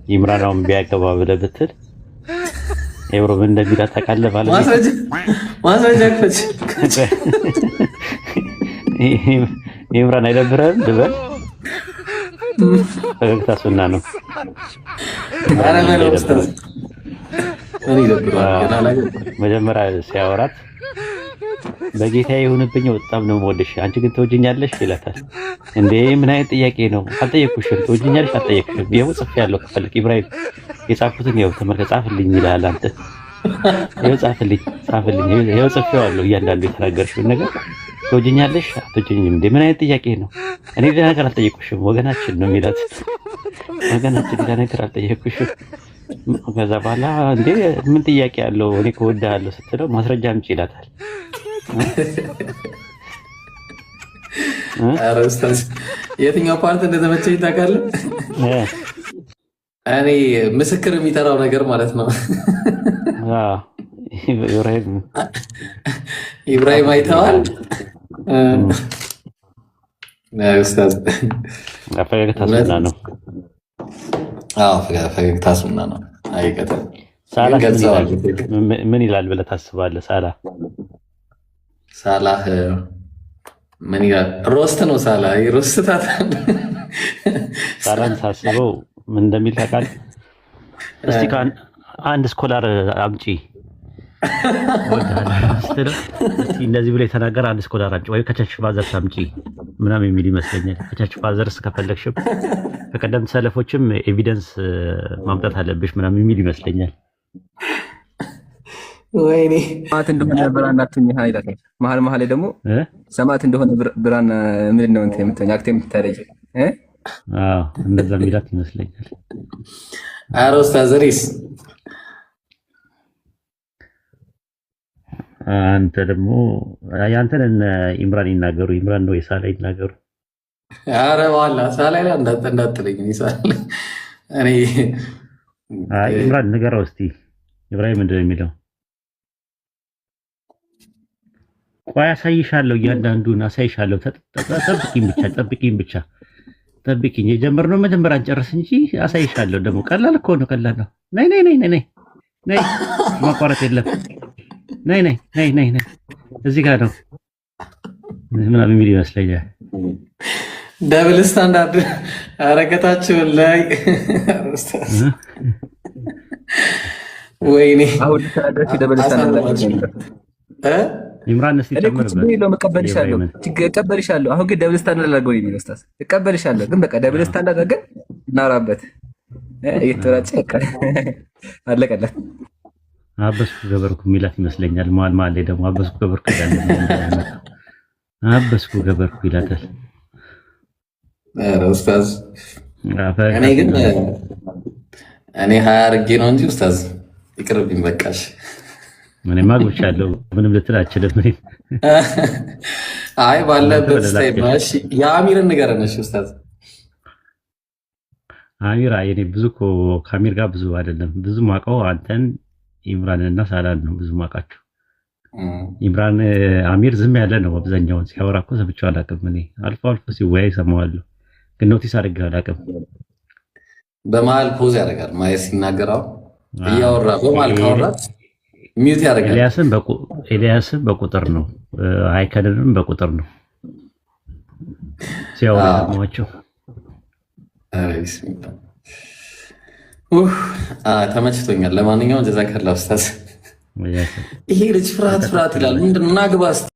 ይምራናውን ቢያገባ ብለህ ብትል ኤብሮ ምን እንደሚላት ታውቃለህ? ማለት ማስረጃ ክፈች። ይምራን አይደብርህም ልበል? ፈገግታ ሱና ነው። መጀመሪያ ሲያወራት በጌታ ይሁንብኝ በጣም ነው የምወድሽ፣ አንቺ ግን ትወጂኛለሽ ይላታል። እንዴ ምን አይነት ጥያቄ ነው? አልጠየኩሽም። ትወጂኛለሽ አልጠየኩሽም። ይኸው ጽፌያለሁ። ከፈልክ ኢብራሂም የጻፍኩትን ይኸው ተመልከት፣ ጻፍልኝ ይልሃል። አንተ ይኸው ጻፍልኝ። ይኸው ጽፌዋለሁ። እያንዳንዱ የተናገርሽውን ነገር ትወጂኛለሽ አትወጂኝም? እንዴ ምን አይነት ጥያቄ ነው? እኔ ሌላ ነገር አልጠየኩሽም። ወገናችን ነው የሚላት። ወገናችን ሌላ ነገር አልጠየኩሽም። ከዛ በኋላ እንዴ ምን ጥያቄ አለው? እኔ እወድሃለሁ ስትለው ማስረጃ አምጪ ይላታል። ኧረ ኡስታዝ የትኛው ፓርት እንደተመቸኝ ታውቃለህ? እኔ ምስክር የሚጠራው ነገር ማለት ነው። ኢብራሂም አይተዋል። ኡስታዝ ፈገግታ ሱና ነው። ፈገግታ ሱና ነው። አይቀጥል ምን ይላል ብለህ ታስባለህ? ሳላህ ምን ይላል? ሮስት ነው። ሳላህ ሮስታታል። ሳላህን ሳስበው ምን እንደሚል ታውቃለህ? እስቲ አንድ ስኮላር አምጪ እንደዚህ ብሎ የተናገረ አንድ ስኮላር አምጪ፣ ወይ ከቸርች ፋዘርስ አምጪ ምናምን የሚል ይመስለኛል። ከቸርች ፋዘርስ ከፈለግሽም ከቀደምት ሰለፎችም ኤቪደንስ ማምጣት አለብሽ ምናምን የሚል ይመስለኛል። ወይኔ ሰማዕት እንደሆነ ብራና አትሁኝ ይላል። መሀል ላይ ደግሞ ሰማዕት እንደሆነ ብራና ምንድን ነው እንትን የምትሆኝ አክቴ የምትታረጊ እንደዛ የሚላት ይመስለኛል። ኧረ ኡስታዝ ሪስ አንተ ደግሞ ያንተን ኢምራን ይናገሩ። ኢምራን ነው የሳላ ይናገሩ። ኧረ ዋላ ሳላ ላይ እንዳትለኝ ይሳል። እኔ ኢምራን ንገረው እስቲ። ኢብራሂም ምንድን ነው የሚለው? ቆይ አሳይሻለሁ፣ እያንዳንዱን አሳይሻለሁ። ጠብቂኝ ብቻ ጠብቂኝ። የጀመርነው መጀመሪያ እንጨርስ እንጂ አሳይሻለሁ። ደግሞ ቀላል እኮ ነው፣ ቀላል ነው። ነይ ማቋረጥ የለም። ነይ እዚህ ጋር ነው ምናምን የሚል ይመስለኛል። ደብል ስታንዳርድ አረገታችሁን ላይ ወይኔ አሁን ተናገርኩ። ደብል ስታንዳርድ ኢምራን እስቲ እቀበልሻለሁ። አሁን ግን ደብል ስታንዳርድ አድርገው ነው የሚለው ኡስታዝ። እቀበልሻለሁ ግን በቃ ደብል ስታንዳርድ አድርገን እናወራበት። እየተወራጨ አለቀለት። አበስኩ ገበርኩ የሚላት ይመስለኛል። መሀል ላይ ደግሞ አበስኩ ገበርኩ ይላል። አበስኩ ገበርኩ ይላታል። ኧረ ኡስታዝ እኔ ግን እኔ ሀያ አድርጌ ነው እንጂ ኡስታዝ ይቅርብኝ በቃሽ። እኔማ አግብቻለሁ ምንም ልትል አችልም። አይ ባለበት ስታይል ነው። እሺ የአሚርን ንገረን እሺ ኡስታዝ። አሚር እኔ ብዙ እኮ ከአሚር ጋር ብዙ አይደለም። ብዙ ማውቀው አንተን ኢምራን እና ሳላን ነው ብዙ ማውቃቸው። ኢምራን አሚር ዝም ያለ ነው አብዛኛውን ሲያወራ እኮ ሰምቼው አላውቅም። እኔ አልፎ ሲወያይ ሰማዋለሁ፣ ግን ኖቲስ አድርጌው አላውቅም። በመሀል ፖዝ ያደርጋል ማለት ሲናገራው እያወራ በመሀል ካወራ ሚውት ያደርጋል። ኤልያስን በቁጥር ነው፣ አይከንንም በቁጥር ነው ሲያወራ ሰማቸው። ተመችቶኛል። ለማንኛውም ጀዛከላህ ኡስታዝ። ይሄ ልጅ ፍርሃት ይላል። ምንድን ነው? ና ግባ እስኪ